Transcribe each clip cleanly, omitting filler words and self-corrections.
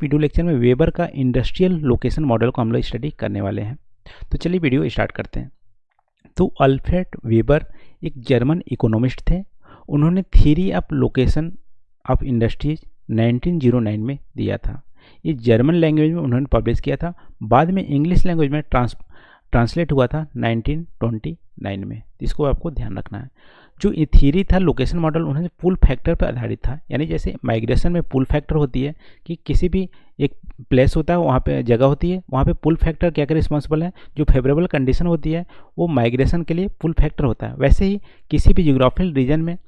Video lecture में weber का industrial location model को हम लोग स्टडी करने वाले हैं। तो चलिए वीडियो स्टार्ट करते हैं। तो अल्फ्रेड वेबर एक जर्मन इकोनॉमिस्ट थे। उन्होंने theory of location of industries 1909 में दिया था। ये जर्मन लैंग्वेज में उन्होंने पब्लिश किया था, बाद में इंग्लिश लैंग्वेज में ट्रांसलेट हुआ था 1929 में। इसको आपको ध्यान रखना है। जो ये थ्योरी था लोकेशन मॉडल, उन्होंने पुल फैक्टर पर आधारित था। यानी जैसे माइग्रेशन में पुल फैक्टर होती है कि किसी भी एक प्लेस होता है, वहाँ पे जगह होती है, वहाँ पे पुल फैक्टर क्या क्या रिस्पॉन्सिबल है। जो फेवरेबल कंडीशन होती है वो माइग्रेशन के लिए पुल फैक्टर होता है। वैसे ही किसी भी जियोग्राफिकल रीजन में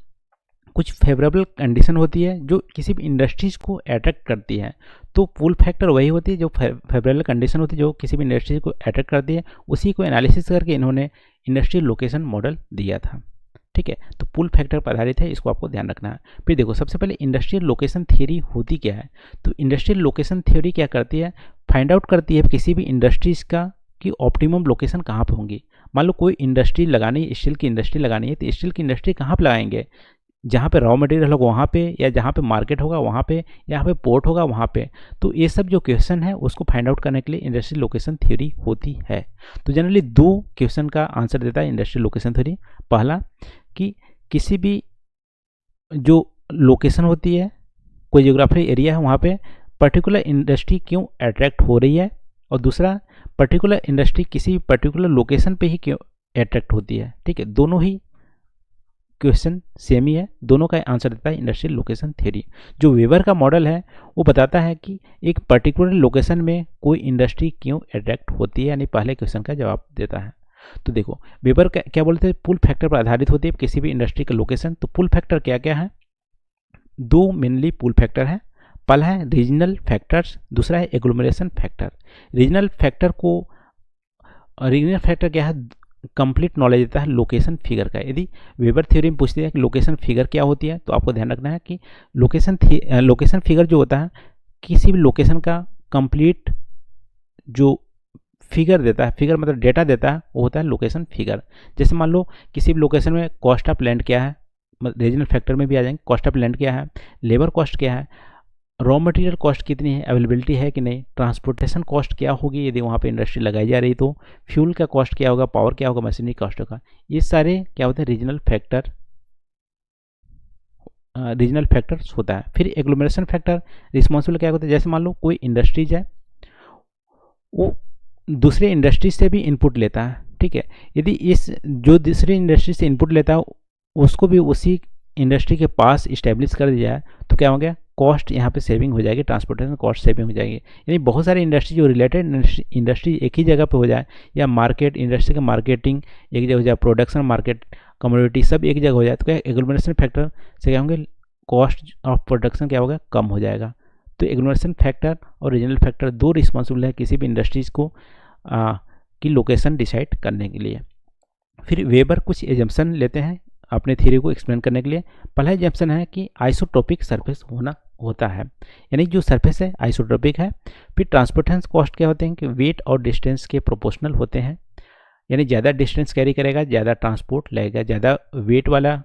कुछ फेवरेबल कंडीशन होती है जो किसी भी इंडस्ट्रीज को अट्रैक्ट करती है, तो पुल फैक्टर वही होती है जो फेवरेबल कंडीशन होती है जो किसी भी इंडस्ट्रीज को अट्रैक्ट करती है। उसी को एनालिसिस करके इन्होंने इंडस्ट्रियल लोकेशन मॉडल दिया था। ठीक है, तो पुल फैक्टर पर आधारित है, इसको आपको ध्यान रखना है। फिर देखो, सबसे पहले इंडस्ट्रियल लोकेशन थ्योरी होती क्या है। तो इंडस्ट्रियल लोकेशन थ्योरी क्या करती है, फाइंड आउट करती है किसी भी इंडस्ट्रीज का कि ऑप्टिमम लोकेशन कहाँ पर होंगी। मान लो कोई इंडस्ट्री लगानी है, स्टील की इंडस्ट्री लगानी है, तो स्टील की इंडस्ट्री कहाँ पर लगाएंगे, जहाँ पे रॉ मटेरियल होगा वहाँ पे, या जहाँ पे मार्केट होगा वहाँ पे, या यहाँ पे पोर्ट होगा वहाँ पे। तो ये सब जो क्वेश्चन है उसको फाइंड आउट करने के लिए इंडस्ट्रियल लोकेशन थ्योरी होती है। तो जनरली दो क्वेश्चन का आंसर देता है इंडस्ट्रियल लोकेशन थ्योरी। पहला कि किसी भी जो लोकेशन होती है, कोई जियोग्राफिक एरिया है, वहाँ पे पर्टिकुलर इंडस्ट्री क्यों अट्रैक्ट हो रही है, और दूसरा पर्टिकुलर इंडस्ट्री किसी पर्टिकुलर लोकेशन पे ही क्यों अट्रैक्ट होती है। ठीक है, दोनों ही क्वेश्चन सेम ही है, दोनों का आंसर देता है इंडस्ट्रियल लोकेशन थ्योरी। जो वेबर का मॉडल है वो बताता है कि एक पर्टिकुलर लोकेशन में कोई इंडस्ट्री क्यों अट्रैक्ट होती है, यानी पहले क्वेश्चन का जवाब देता है। तो देखो, वेबर क्या बोलते हैं, पुल फैक्टर पर आधारित होती है किसी भी इंडस्ट्री का लोकेशन। तो पुल फैक्टर क्या क्या है, दो मेनली पुल फैक्टर है। पहला है रीजनल फैक्टर्स, दूसरा है एग्लोमरेशन फैक्टर। रीजनल फैक्टर क्या है, कंप्लीट नॉलेज देता है लोकेशन फिगर का। यदि वेबर थ्योरी में पूछती है कि लोकेशन फिगर क्या होती है, तो आपको ध्यान रखना है कि लोकेशन फिगर जो होता है किसी भी लोकेशन का कंप्लीट जो फिगर देता है, फिगर मतलब डेटा देता है, वो होता है लोकेशन फिगर। जैसे मान लो किसी भी लोकेशन में कॉस्ट ऑफ लैंड क्या है, रीजनल फैक्टर में भी आ जाएंगे, कॉस्ट ऑफ लैंड क्या है, लेबर कॉस्ट क्या है, रॉ मटेरियल कॉस्ट कितनी है, अवेलेबिलिटी है कि नहीं, ट्रांसपोर्टेशन कॉस्ट क्या होगी यदि वहाँ पे इंडस्ट्री लगाई जा रही, तो फ्यूल का कॉस्ट क्या होगा, पावर क्या होगा, मशीनरी कॉस्ट होगा। ये सारे क्या होते हैं, रीजनल फैक्टर्स होता है। फिर एग्लोमरेशन फैक्टर रिस्पॉन्सिबल क्या होता है, जैसे मान लो कोई इंडस्ट्रीज है, वो दूसरे इंडस्ट्री से भी इनपुट लेता है। ठीक है, यदि इस जो दूसरे इंडस्ट्री से इनपुट लेता है उसको भी उसी इंडस्ट्री के पास इस्टेब्लिश कर दिया है, तो क्या हो गया, कॉस्ट यहाँ पे सेविंग हो जाएगी, ट्रांसपोर्टेशन कॉस्ट सेविंग हो जाएगी। यानी बहुत सारी इंडस्ट्री जो रिलेटेड इंडस्ट्री एक ही जगह पे हो जाए, या मार्केट इंडस्ट्री का मार्केटिंग एक जगह हो जाए, प्रोडक्शन मार्केट कमोडिटी सब एक जगह हो जाए, तो क्या एग्लोमरेशन फैक्टर से क्या होंगे, कॉस्ट ऑफ प्रोडक्शन क्या होगा, कम हो जाएगा। तो एग्लोमरेशन फैक्टर और रीजनल फैक्टर दो रिस्पॉन्सिबल है किसी भी इंडस्ट्रीज को की लोकेशन डिसाइड करने के लिए। फिर वेबर कुछ एजम्पशन लेते हैं अपने थ्योरी को एक्सप्लेन करने के लिए। पहला एजम्पशन है कि आइसोट्रोपिक सरफेस होता है, यानी जो सरफेस है आइसोट्रोपिक है। फिर ट्रांसपोर्टेशन कॉस्ट क्या होते हैं कि वेट और डिस्टेंस के प्रोपोर्शनल होते हैं, यानी ज़्यादा डिस्टेंस कैरी करेगा ज़्यादा ट्रांसपोर्ट लगेगा, ज़्यादा वेट वाला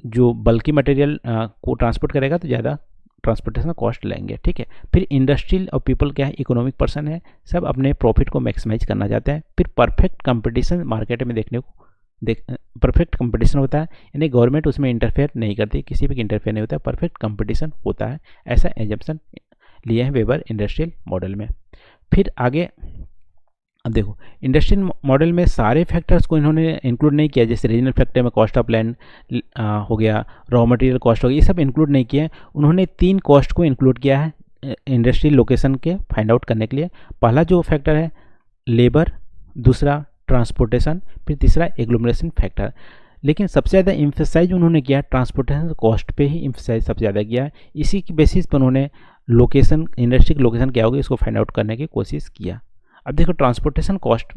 जो बल्कि मटेरियल को ट्रांसपोर्ट करेगा तो ज़्यादा ट्रांसपोर्टेशन कॉस्ट लेंगे। ठीक है, फिर इंडस्ट्रियल और पीपल क्या है, इकोनॉमिक पर्सन है, सब अपने प्रॉफिट को मैक्सिमाइज करना चाहते हैं। फिर परफेक्ट कंपटीशन मार्केट में परफेक्ट कंपटीशन होता है, यानी गवर्नमेंट उसमें इंटरफेयर नहीं करती, किसी भी इंटरफेयर नहीं होता है, परफेक्ट कंपटीशन होता है। ऐसा एजम्पशन लिए हैं वेबर इंडस्ट्रियल मॉडल में। फिर आगे अब देखो, इंडस्ट्रियल मॉडल में सारे फैक्टर्स को इन्होंने इंक्लूड नहीं किया, जैसे रीजनल फैक्टर में कॉस्ट ऑफ लैंड हो गया, रॉ मटेरियल कॉस्ट हो गया, ये सब इंक्लूड नहीं किए। उन्होंने 3 कॉस्ट को इंक्लूड किया है इंडस्ट्रियल लोकेशन के फाइंड आउट करने के लिए। पहला जो फैक्टर है लेबर, दूसरा ट्रांसपोर्टेशन, फिर तीसरा एग्लोमरेशन फैक्टर। लेकिन सबसे ज़्यादा इम्फेसाइज उन्होंने किया ट्रांसपोर्टेशन कॉस्ट पे ही इम्फेसाइज सबसे ज़्यादा किया है। इसी की बेसिस पर उन्होंने लोकेशन, इंडस्ट्री की लोकेशन क्या होगी इसको फाइंड आउट करने की कोशिश किया। अब देखो, ट्रांसपोर्टेशन कॉस्ट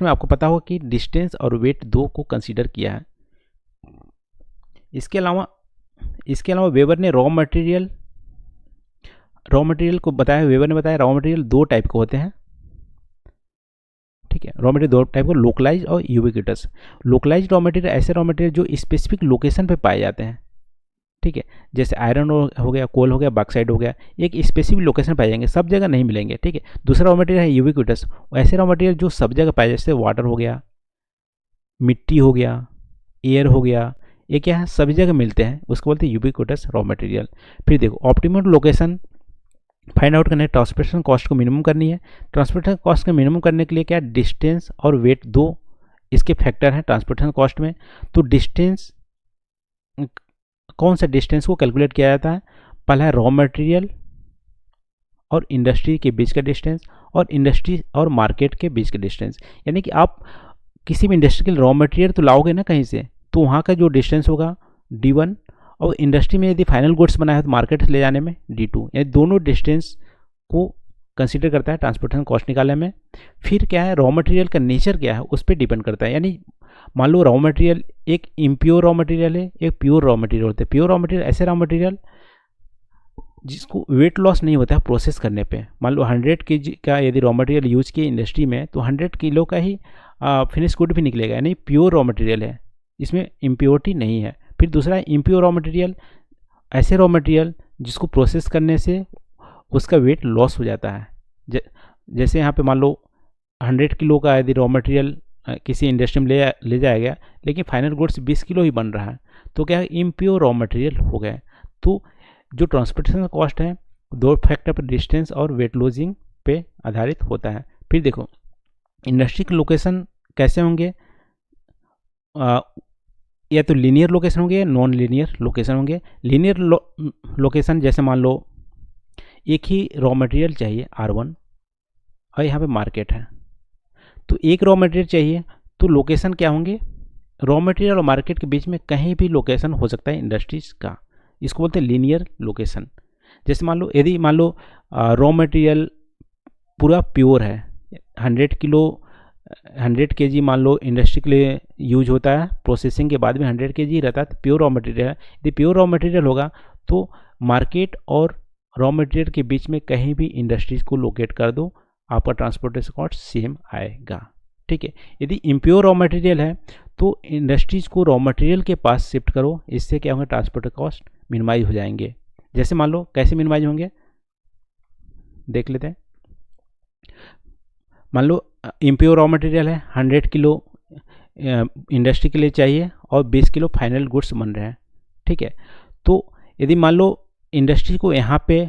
में आपको पता होगा कि डिस्टेंस और वेट दो को कंसीडर किया है। इसके अलावा वेबर ने रॉ मटेरियल को बताया, वेबर ने बताया रॉ मटेरियल 2 टाइप के होते हैं। ठीक है, रॉ मटेरियल 2 टाइप के, लोकलाइज और यूबिक्विटस। लोकलाइज रॉ मटेरियल ऐसे रॉ मटेरियल जो स्पेसिफिक लोकेशन पे पाए जाते हैं, ठीक है। जैसे आयरन हो गया, कोल हो गया, बॉक्साइट हो गया, एक स्पेसिफिक लोकेशन पाए जाएंगे, सब जगह नहीं मिलेंगे। ठीक है। दूसरा रॉ मटेरियल है यूबिक्विटस, ऐसे रॉ मटेरियल जो सब जगह पाए, जैसे वाटर हो गया, मिट्टी हो गया, एयर हो गया, ये क्या है, सभी जगह मिलते हैं, उसको बोलते हैं यूबिक्विटस रॉ मटेरियल। फिर देखो ऑप्टिमम लोकेशन फाइंड आउट करना है, ट्रांसपोर्टेशन कॉस्ट को मिनिमम करनी है। ट्रांसपोर्टेशन कॉस्ट को मिनिमम करने के लिए क्या, डिस्टेंस और वेट, दो इसके फैक्टर हैं ट्रांसपोर्टेशन कॉस्ट में। तो डिस्टेंस, कौन सा डिस्टेंस को कैलकुलेट किया जाता है, पहला है रॉ मटेरियल और इंडस्ट्री के बीच का डिस्टेंस, और इंडस्ट्री और मार्केट के बीच का डिस्टेंस। यानी कि आप किसी भी इंडस्ट्री के लिए रॉ मटेरियल तो लाओगे ना कहीं से, तो वहाँ का जो डिस्टेंस होगा D1, और इंडस्ट्री में यदि फाइनल गुड्स बना है तो मार्केट ले जाने में D2, यानी दोनों डिस्टेंस को कंसीडर करता है ट्रांसपोर्टेशन कॉस्ट निकालने में। फिर क्या है, रॉ मटेरियल का नेचर क्या है उस पर डिपेंड करता है। यानी मान लो रॉ मटेरियल एक इम्प्योर रॉ मटेरियल है, एक प्योर रॉ मटेरियल होता है। प्योर रॉ मटेरियल ऐसे रॉ मटेरियल जिसको वेट लॉस नहीं होता है प्रोसेस करने पे। मान लो 100 kg का यदि रॉ मटेरियल यूज किए इंडस्ट्री में, तो 100 किलो का ही फिनिश गुड भी निकलेगा, यानी प्योर रॉ मटेरियल है, इसमें इम्प्योरिटी नहीं है। फिर दूसरा है इम्प्योर रॉ मटेरियल, ऐसे रॉ मटेरियल जिसको प्रोसेस करने से उसका वेट लॉस हो जाता है। जैसे यहाँ पे मान लो 100 किलो का यदि रॉ मटेरियल किसी इंडस्ट्री में ले जाया गया, लेकिन फाइनल गुड्स 20 किलो ही बन रहा है, तो क्या है, इम्प्योर रॉ मटेरियल हो गया। तो जो ट्रांसपोर्टेशन कॉस्ट है, दो फैक्टर पर डिस्टेंस और वेट लूजिंग पे आधारित होता है। फिर देखो इंडस्ट्री के लोकेशन कैसे होंगे, या तो लीनियर लोकेशन होंगे या नॉन लीनियर लोकेशन होंगे। लीनियर लोकेशन जैसे मान लो एक ही रॉ मटेरियल चाहिए R1 और यहाँ पे मार्केट है, तो एक रॉ मटेरियल चाहिए, तो लोकेशन क्या होंगे, रॉ मटेरियल और मार्केट के बीच में कहीं भी लोकेशन हो सकता है इंडस्ट्रीज का, इसको बोलते हैं लीनियर लोकेशन। जैसे मान लो यदि मान लो रॉ मटेरियल पूरा प्योर है, 100 kg मान लो इंडस्ट्री के लिए यूज होता है, प्रोसेसिंग के बाद में 100 kg रहता है, तो प्योर रॉ मटेरियल है। यदि प्योर रॉ मटेरियल होगा तो मार्केट और रॉ मटेरियल के बीच में कहीं भी इंडस्ट्रीज को लोकेट कर दो, आपका ट्रांसपोर्टेशन कॉस्ट सेम आएगा। ठीक है। यदि इम्प्योर रॉ मटेरियल है तो इंडस्ट्रीज को रॉ मटेरियल के पास शिफ्ट करो, इससे क्या होगा, ट्रांसपोर्ट कॉस्ट मिनिमाइज हो जाएंगे। जैसे मान लो कैसे मिनिमाइज होंगे, देख लेते हैं। मान लो इम्प्योर रॉ मटेरियल है, 100 किलो इंडस्ट्री के लिए चाहिए और 20 किलो फाइनल गुड्स बन रहे हैं। ठीक है। तो यदि मान लो इंडस्ट्री को यहाँ पे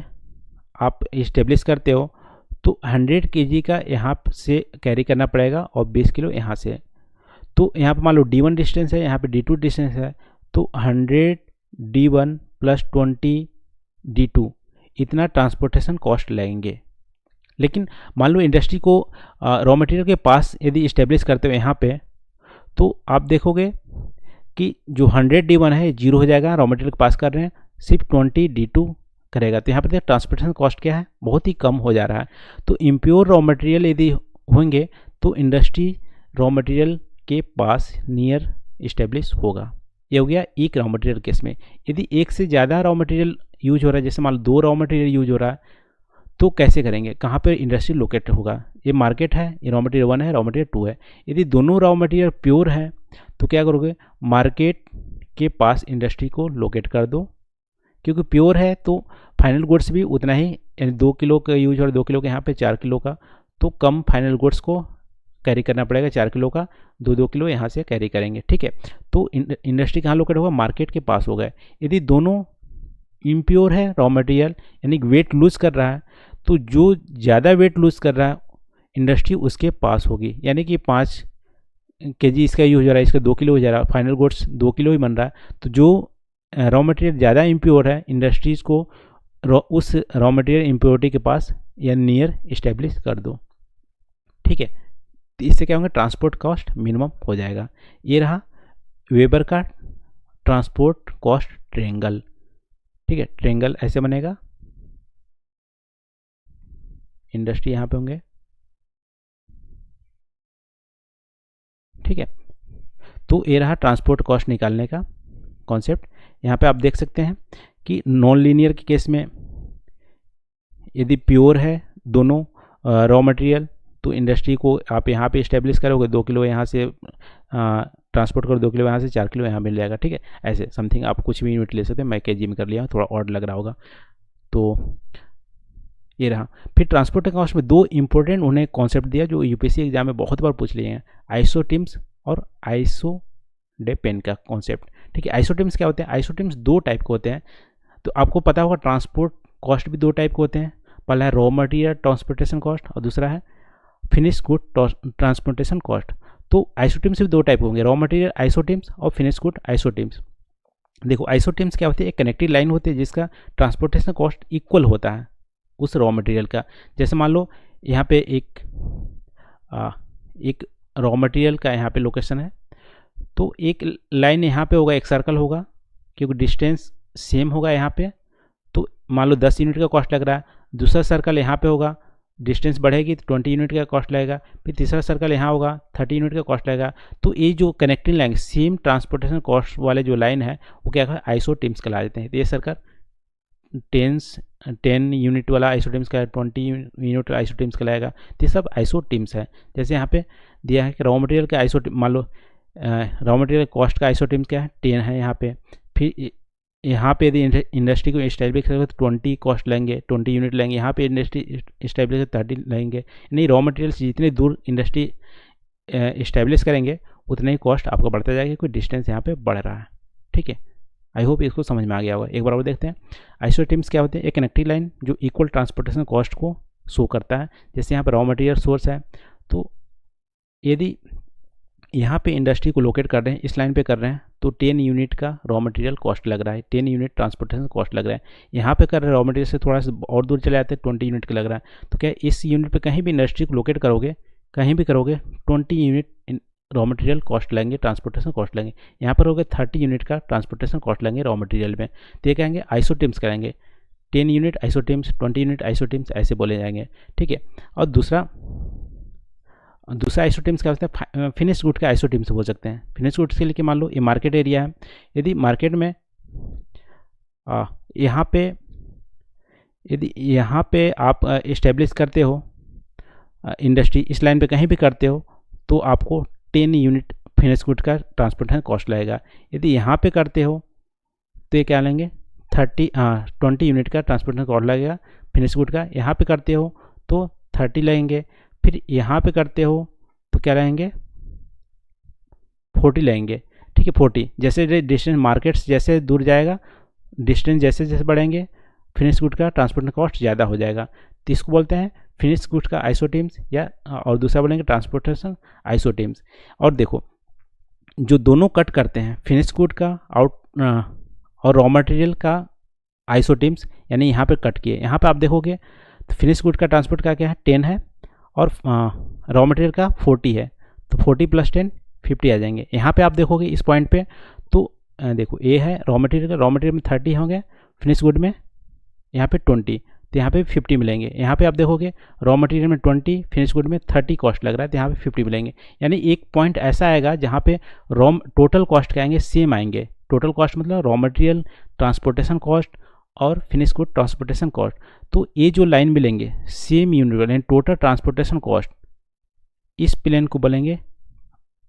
आप इस्टेब्लिश करते हो, तो 100 kg का यहाँ से कैरी करना पड़ेगा और 20 किलो यहाँ से। तो यहाँ पे मान लो D1 डिस्टेंस है, यहाँ पे D2 डिस्टेंस है, तो 100 D1 प्लस 20 D2 इतना ट्रांसपोर्टेशन कॉस्ट लगेंगे। लेकिन मान लो इंडस्ट्री को रॉ मटेरियल के पास यदि इस्टेब्लिश करते हो यहाँ पे, तो आप देखोगे कि जो 100 D1 है 0 हो जाएगा, रॉ मटेरियल के पास कर रहे हैं, सिर्फ 20 D2 करेगा। तो यहाँ पर ट्रांसपोर्टेशन कॉस्ट क्या है, बहुत ही कम हो जा रहा है। तो इम्प्योर रॉ मटेरियल यदि होंगे तो इंडस्ट्री रॉ मटेरियल के पास नियर इस्टेब्लिश होगा। ये हो गया एक रॉ मटेरियल केस में। यदि एक से ज़्यादा रॉ मटेरियल यूज हो रहा है, जैसे मान लो 2 रॉ मटेरियल यूज हो रहा है, तो कैसे करेंगे, कहाँ पर इंडस्ट्री लोकेट होगा, ये मार्केट है, ये रॉ मटेरियल 1 है, रॉ मटेरियल 2 है। यदि दोनों रॉ मटेरियल प्योर है तो क्या करोगे, मार्केट के पास इंडस्ट्री को लोकेट कर दो, क्योंकि प्योर है तो फाइनल गुड्स भी उतना ही, यानी 2 किलो का यूज और 2 किलो के यहाँ पे 4 किलो का, तो कम फाइनल गुड्स को कैरी करना पड़ेगा, 4 किलो का 2 किलो यहाँ से कैरी करेंगे। ठीक है। तो इंडस्ट्री कहाँ लोकेट होगा, मार्केट के पास होगा। यदि दोनों इम्प्योर है रॉ मटेरियल, यानी वेट लूज कर रहा है, तो जो ज़्यादा वेट लूज कर रहा है इंडस्ट्री उसके पास होगी। यानी कि 5 kg इसका यूज हो रहा है, इसका 2 किलो हो जा रहा है, फाइनल गुड्स 2 किलो ही बन रहा है, तो जो रॉ मटेरियल ज़्यादा इम्प्योर है इंडस्ट्रीज़ को उस रॉ मटेरियल इम्प्योरिटी के पास या नियर इस्टेब्लिश कर दो। ठीक है। तो इससे क्या होगा, ट्रांसपोर्ट कॉस्ट मिनिमम हो जाएगा। ये रहा वेबर का ट्रांसपोर्ट कॉस्ट ट्रायंगल। ठीक है। ट्रायंगल ऐसे बनेगा, इंडस्ट्री यहाँ पे होंगे। ठीक है। तो ये रहा ट्रांसपोर्ट कॉस्ट निकालने का कॉन्सेप्ट। यहाँ पे आप देख सकते हैं कि नॉन लीनियर के केस में यदि प्योर है दोनों रॉ मटेरियल, तो इंडस्ट्री को आप यहाँ पे इस्टेब्लिश करोगे, 2 किलो यहाँ से ट्रांसपोर्ट करो 2 किलो यहाँ से 4 किलो यहाँ मिल जाएगा, ठीक है। ऐसे समथिंग आप कुछ भी यूनिट ले सकते हैं, मैं केजी में कर लिया, थोड़ा ऑड लग रहा होगा। तो ये रहा। फिर ट्रांसपोर्ट कॉस्ट में 2 इंपॉर्टेंट उन्हें कॉन्सेप्ट दिया जो यूपीएससी एग्जाम में बहुत बार पूछ लिए हैं, आइसोटिम्स और आइसोडेपेन का कॉन्सेप्ट, ठीक है। आइसोटिम्स क्या होते हैं? आइसोटिम्स 2 टाइप के होते हैं। तो आपको पता होगा ट्रांसपोर्ट कॉस्ट भी 2 टाइप के होते हैं, पहला है रॉ मटेरियल ट्रांसपोर्टेशन कॉस्ट और दूसरा है फिनिश गुड ट्रांसपोर्टेशन कॉस्ट। तो आइसोटिम्स भी 2 टाइप होंगे, रॉ मटेरियल आइसोटिम्स और फिनिश गुड आइसोटिम्स। देखो आइसोटिम्स क्या होती है? एक कनेक्टेड लाइन होती है जिसका ट्रांसपोर्टेशन कॉस्ट इक्वल होता है उस रॉ मटेरियल का। जैसे मान लो यहाँ पे एक रॉ मटेरियल का यहाँ पे लोकेशन है, तो एक लाइन यहाँ पे होगा, एक सर्कल होगा, क्योंकि डिस्टेंस सेम होगा यहाँ पे, तो मान लो 10 यूनिट का कॉस्ट लग रहा है। दूसरा सर्कल यहाँ पे होगा, डिस्टेंस बढ़ेगी तो 20 यूनिट का कॉस्ट लगेगा। फिर तीसरा सर्कल यहाँ होगा, 30 यूनिट का कॉस्ट लगेगा। तो ये जो connecting line same transportation cost वाले जो लाइन है वो क्या है? आइसोटिम्स कहला देते हैं। तो ये सर्कल 10 यूनिट वाला आइसोटिम्स का, 20 यूनिट आइसोटिम्स कहलाएगा। तो ये सब आइसोटिम्स है। जैसे यहाँ पे दिया है कि रॉ मटेरियल का आइसोटिम, मान लो रॉ मटेरियल कॉस्ट का आइसोटिम्स क्या है? 10 है यहाँ पे। फिर यहाँ पे यदि इंडस्ट्री को इस्टेब्लिश करेंगे तो 20 कॉस्ट लेंगे, 20 यूनिट लेंगे। यहाँ पे इंडस्ट्री इस्टेब्लिश 30 लेंगे। नहीं, रॉ मटेरियल्स जितने दूर इंडस्ट्री इस्टेब्लिश करेंगे उतने ही कॉस्ट आपका बढ़ता जाएगा, कोई डिस्टेंस यहाँ पे बढ़ रहा है, ठीक है। आई होप इसको समझ में आ गया होगा। एक बार और देखते हैं आइसोटिम्स क्या होते हैं? एक कनेक्टिंग लाइन जो इक्वल ट्रांसपोर्टेशन कॉस्ट को शो करता है। जैसे यहाँ पर रॉ मटेरियल सोर्स है, तो यदि यहाँ पे इंडस्ट्री को लोकेट कर रहे हैं, इस लाइन पे कर रहे हैं, तो 10 यूनिट का रॉ मटेरियल कॉस्ट लग रहा है, 10 यूनिट ट्रांसपोर्टेशन कॉस्ट लग रहा है। यहाँ पे कर रहे हैं रॉ मटेरियल से थोड़ा सा और दूर चले जाते हैं, 20 यूनिट का लग रहा है। तो क्या इस यूनिट पे कहीं भी इंडस्ट्री को लोकेट करोगे, कहीं भी करोगे, 20 यूनिट रॉ मटेरियल कॉस्ट लेंगे, ट्रांसपोर्टेशन कॉस्ट लेंगे। यहाँ पर हो गए 30 यूनिट का ट्रांसपोर्टेशन कॉस्ट लेंगे रॉ मटेरियल में। तो ये कहेंगे आइसोटिम्स करेंगे, 10 यूनिट आइसोटिम्स, 20 यूनिट आइसोटिम्स, ऐसे बोले जाएंगे, ठीक है। और दूसरा आइसोटिम्स क्या होता है? फिनिश गुड का आइसोटिम्स बोल सकते हैं। फिनिश गुड्स के लिए मान लो ये मार्केट एरिया है, यदि मार्केट में यदि यहाँ पे आप इस्टेब्लिश करते हो इंडस्ट्री, इस लाइन पे कहीं भी करते हो, तो आपको 10 यूनिट फिनिश गुड का ट्रांसपोर्टेशन कॉस्ट लगेगा। यदि यहाँ पे करते हो तो ये क्या लेंगे? 20 यूनिट का ट्रांसपोर्टेशन कॉस्ट लगेगा फिनिश गुड का। यहाँ पे करते हो तो 30 लगेंगे। फिर यहाँ पे करते हो तो क्या रहेंगे? 40 लेंगे, ठीक है। 40 जैसे डिस्टेंस मार्केट्स जैसे दूर जाएगा, डिस्टेंस जैसे जैसे बढ़ेंगे, फिनिश गुड का ट्रांसपोर्टेशन कॉस्ट ज़्यादा हो जाएगा। तो इसको बोलते हैं फिनिश गुड का आइसोटिम्स, या और दूसरा बोलेंगे ट्रांसपोर्टेशन आइसोटिम्स। और देखो जो दोनों कट करते हैं, फिनिश गुड का और रॉ मटेरियल का आइसोटिम्स, यानी यहाँ पे कट किए, यहाँ पे आप देखोगे तो फिनिश गुड का ट्रांसपोर्ट का क्या है? 10 है, और रॉ मटेरियल का 40 है, तो 40 + 10 50 आ जाएंगे। यहाँ पे आप देखोगे इस पॉइंट पे, तो देखो ए है रॉ मटेरियल का, रॉ मटेरियल में 30 होंगे, फिनिश गुड में यहाँ पे 20, तो यहाँ पे 50 मिलेंगे। यहाँ पे आप देखोगे रॉ मटेरियल में 20, फिनिश गुड में 30 कॉस्ट लग रहा है, तो यहाँ पे 50 मिलेंगे। यानी एक पॉइंट ऐसा आएगा जहाँ पे टोटल कॉस्ट क्या आएंगे? सेम आएंगे। टोटल कॉस्ट मतलब रॉ मटेरियल ट्रांसपोर्टेशन कॉस्ट और फिनिश गुड ट्रांसपोर्टेशन कॉस्ट। तो ये जो लाइन मिलेंगे सेम यूनिट यानी टोटल ट्रांसपोर्टेशन कॉस्ट, इस प्लेन को बोलेंगे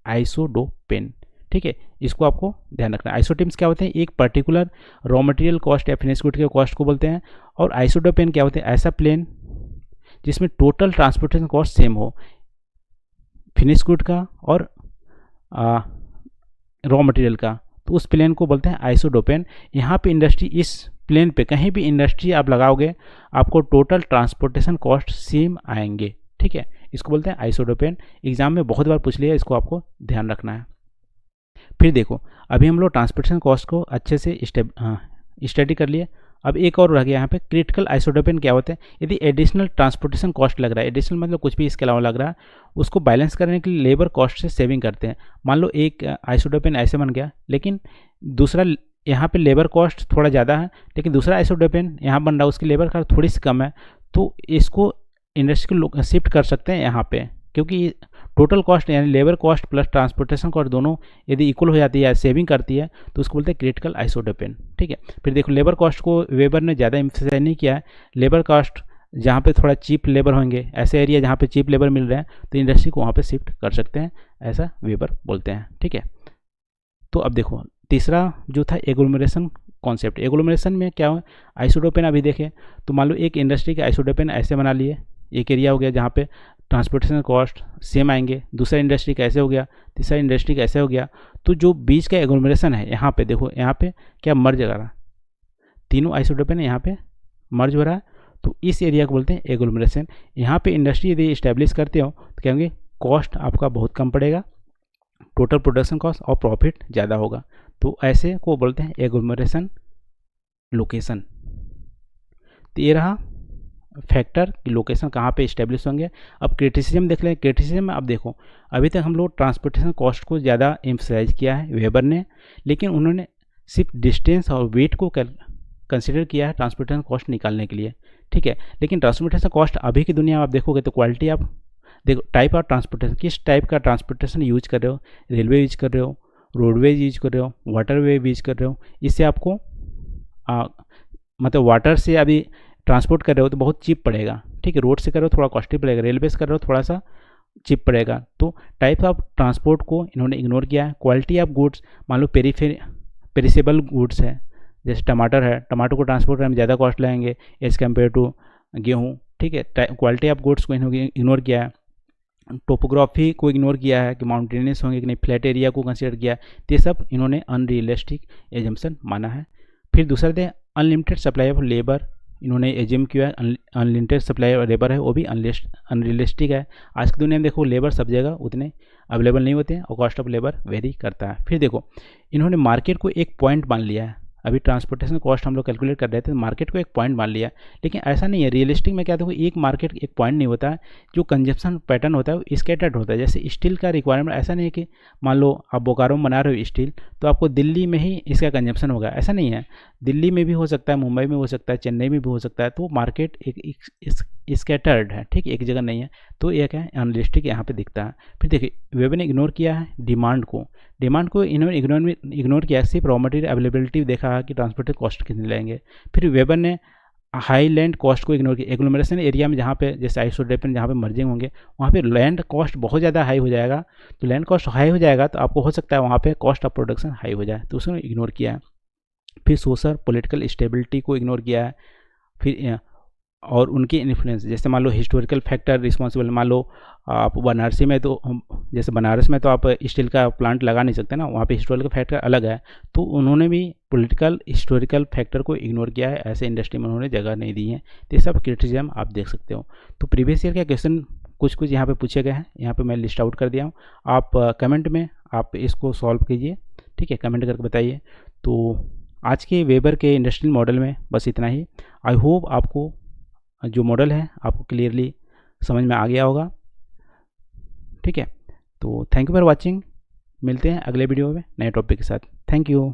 आइसोडोपेन, ठीक है। इसको आपको ध्यान रखना है। आइसोटिम्स क्या होते हैं? एक पर्टिकुलर रॉ मटेरियल कॉस्ट या फिनिश गुड के कॉस्ट को बोलते हैं। और आइसोडोपेन क्या होते हैं? ऐसा प्लेन जिसमें टोटल ट्रांसपोर्टेशन कॉस्ट सेम हो, फिनिश गुड का और रॉ मटेरियल का, तो उस प्लेन को बोलते हैं आइसोडोपेन। यहाँ पे इंडस्ट्री, इस प्लेन पे कहीं भी इंडस्ट्री आप लगाओगे, आपको टोटल ट्रांसपोर्टेशन कॉस्ट सेम आएंगे, ठीक है। इसको बोलते हैं आइसोडोपेन। एग्जाम में बहुत बार पूछ लिया, इसको आपको ध्यान रखना है। फिर देखो अभी हम लोग ट्रांसपोर्टेशन कॉस्ट को अच्छे से स्टडी कर लिए। अब एक और रह गया यहाँ पे, क्रिटिकल आइसोडोपेन क्या होते हैं? यदि एडिशनल ट्रांसपोर्टेशन कॉस्ट लग रहा है, एडिशनल मतलब कुछ भी इसके अलावा लग रहा है, उसको बैलेंस करने के लिए लेबर कॉस्ट से सेविंग करते हैं। मान लो एक आइसोडोपेन ऐसे बन गया, लेकिन दूसरा यहाँ पे लेबर कॉस्ट थोड़ा ज़्यादा है, लेकिन दूसरा आइसोडोपेन यहाँ बन रहा है, उसकी लेबर कॉस्ट थोड़ी सी कम है, तो इसको इंडस्ट्री को शिफ्ट कर सकते हैं यहाँ पे, क्योंकि टोटल कॉस्ट यानी labour cost plus transportation cost दोनों यदि इक्वल हो जाती है, सेविंग करती है, तो उसको बोलते हैं क्रिटिकल आइसोडोपेन, ठीक है। फिर देखो लेबर कॉस्ट को वेबर ने ज़्यादा एम्फसाइज नहीं किया है। लेबर कॉस्ट जहाँ पे थोड़ा चीप लेबर होंगे, ऐसे एरिया जहाँ पे चीप लेबर मिल रहे हैं, तो इंडस्ट्री को वहाँ पे शिफ्ट कर सकते हैं, ऐसा वेबर बोलते हैं, ठीक है। तो अब देखो तीसरा जो था एग्लोमरेशन कॉन्सेप्ट। एग्लोमरेशन में क्या है, आइसोटोपेन अभी देखें तो मान लो एक इंडस्ट्री के आइसोटोपेन ऐसे बना लिए, एक एरिया हो गया जहाँ पे ट्रांसपोर्टेशन कॉस्ट सेम आएंगे, दूसरा इंडस्ट्री का ऐसे हो गया, तीसरा इंडस्ट्री का ऐसे हो गया। तो जो बीच का एग्लोमरेशन है यहाँ पे देखो, यहाँ पे क्या मर्ज कर रहा है, तीनों आइसोटोपेन यहाँ पे मर्ज हो रहा है, तो इस एरिया को बोलते हैं एग्लोमरेशन। यहाँ पे इंडस्ट्री यदि इस्टेब्लिश करते हो तो क्या होंगे, कॉस्ट आपका बहुत कम पड़ेगा, टोटल प्रोडक्शन कॉस्ट और प्रॉफिट ज़्यादा होगा। तो ऐसे को बोलते हैं एग्लोमरेशन लोकेशन। तो ये रहा फैक्टर कि लोकेशन कहाँ पे इस्टेब्लिश होंगे। अब क्रिटिसिज्म देख लें। क्रिटिसिज्म में अब देखो, अभी तक हम लोग ट्रांसपोर्टेशन कॉस्ट को ज़्यादा एम्फसाइज किया है वेबर ने, लेकिन उन्होंने सिर्फ डिस्टेंस और वेट को कंसिडर किया है ट्रांसपोर्टेशन कॉस्ट निकालने के लिए, ठीक है। लेकिन ट्रांसपोर्टेशन कॉस्ट अभी की दुनिया में आप देखोगे तो क्वालिटी, आप देखो टाइप ऑफ ट्रांसपोर्टेशन, किस टाइप का ट्रांसपोर्टेशन यूज कर रहे हो, रेलवे यूज कर रहे हो, रोडवेज यूज कर रहे हो, वाटरवे यूज कर रहे हो, इससे आपको मतलब वाटर से अभी ट्रांसपोर्ट कर रहे हो तो बहुत चीप पड़ेगा, ठीक है। रोड से कर रहे हो थोड़ा कॉस्टली पड़ेगा, रेलवे से कर रहे हो थोड़ा सा चीप पड़ेगा। तो टाइप ऑफ ट्रांसपोर्ट को इन्होंने इग्नोर किया है। क्वालिटी ऑफ गुड्स, मान लो पेरिसेबल गुड्स है, जैसे टमाटर है, टमाटर को ट्रांसपोर्ट करने में ज़्यादा कॉस्ट लगेंगे एज़ कम्पेयर टू गेहूँ, ठीक है। क्वालिटी ऑफ गुड्स को इन्होंने इग्नोर किया है। टोपोग्राफी को इग्नोर किया है कि माउंटेनियस होंगे कि नहीं, फ्लैट एरिया को कंसिडर किया है। तो ये सब इन्होंने अनरियलिस्टिक एजम्पशन माना है। फिर दूसरा दे अनलिमिटेड सप्लाई ऑफ लेबर, इन्होंने एज्यूम किया है अनलिमिटेड सप्लाई ऑफ लेबर है, वो भी अनरियलिस्टिक है। आज की दुनिया में देखो लेबर सब जगह उतने अवेलेबल नहीं होते हैं और कॉस्ट ऑफ लेबर वेरी करता है। फिर देखो इन्होंने मार्केट को एक पॉइंट मान लिया है। अभी ट्रांसपोर्टेशन कॉस्ट हम लोग कैलकुलेट कर रहे थे, मार्केट को एक पॉइंट मान लिया, लेकिन ऐसा नहीं है। रियलिस्टिक में क्या देखो, एक मार्केट एक पॉइंट नहीं होता है, जो कंजप्शन पैटर्न होता है वो स्कैटर्ड होता है। जैसे स्टील का रिक्वायरमेंट ऐसा नहीं है कि मान लो आप बोकारो में बना रहे हो स्टील, तो आपको दिल्ली में ही इसका कंजप्शन होगा, ऐसा नहीं है। दिल्ली में भी हो सकता है, मुंबई में हो सकता है, चेन्नई में भी हो सकता है। तो मार्केट एक स्कैटर्ड है, ठीक, एक जगह नहीं है। तो ये क्या है, अनरियलिस्टिक यहाँ पे दिखता है। फिर देखिए वेबर ने इग्नोर किया है डिमांड को इन्होंने इग्नोर किया, सिर्फ रॉ मटेरियल अवेलेबिलिटी देखा कि ट्रांसपोर्टेशन कॉस्ट कितने लगेंगे। फिर वेबर ने हाई लैंड कॉस्ट को इग्नोर किया। एग्लोमरेशन एरिया में जहाँ पे जैसे आइसोटोपेन जहाँ पे मर्जिंग होंगे वहाँ पे लैंड कॉस्ट बहुत ज़्यादा हाई हो जाएगा। तो लैंड कॉस्ट हाई हो जाएगा तो आपको हो सकता है वहाँ पे कॉस्ट ऑफ प्रोडक्शन हाई हो जाए, तो उसने इग्नोर किया है। फिर सोशल पॉलिटिकल स्टेबिलिटी को इग्नोर किया है। फिर और उनकी इन्फ्लुएंस, जैसे मान लो हिस्टोरिकल फैक्टर रिस्पॉन्सिबल, मान लो आप बनारसी में तो जैसे बनारस में तो आप स्टील का प्लांट लगा नहीं सकते ना, वहाँ पे हिस्टोरिकल फैक्टर अलग है। तो उन्होंने भी पॉलिटिकल हिस्टोरिकल फैक्टर को इग्नोर किया है, ऐसे इंडस्ट्री में उन्होंने जगह नहीं दी है। तो ये सब क्रिटिसिज्म आप देख सकते हो। तो प्रीवियस ईयर का क्वेश्चन कुछ यहाँ पे पूछे गए हैं, यहाँ पे मैं लिस्ट आउट कर दिया हूँ। आप कमेंट में आप इसको सॉल्व कीजिए, ठीक है, कमेंट करके बताइए। तो आज के वेबर के इंडस्ट्रियल मॉडल में बस इतना ही। आई होप आपको जो मॉडल है आपको क्लियरली समझ में आ गया होगा, ठीक है। तो थैंक यू फॉर वॉचिंग, मिलते हैं अगले वीडियो में नए टॉपिक के साथ। Thank you.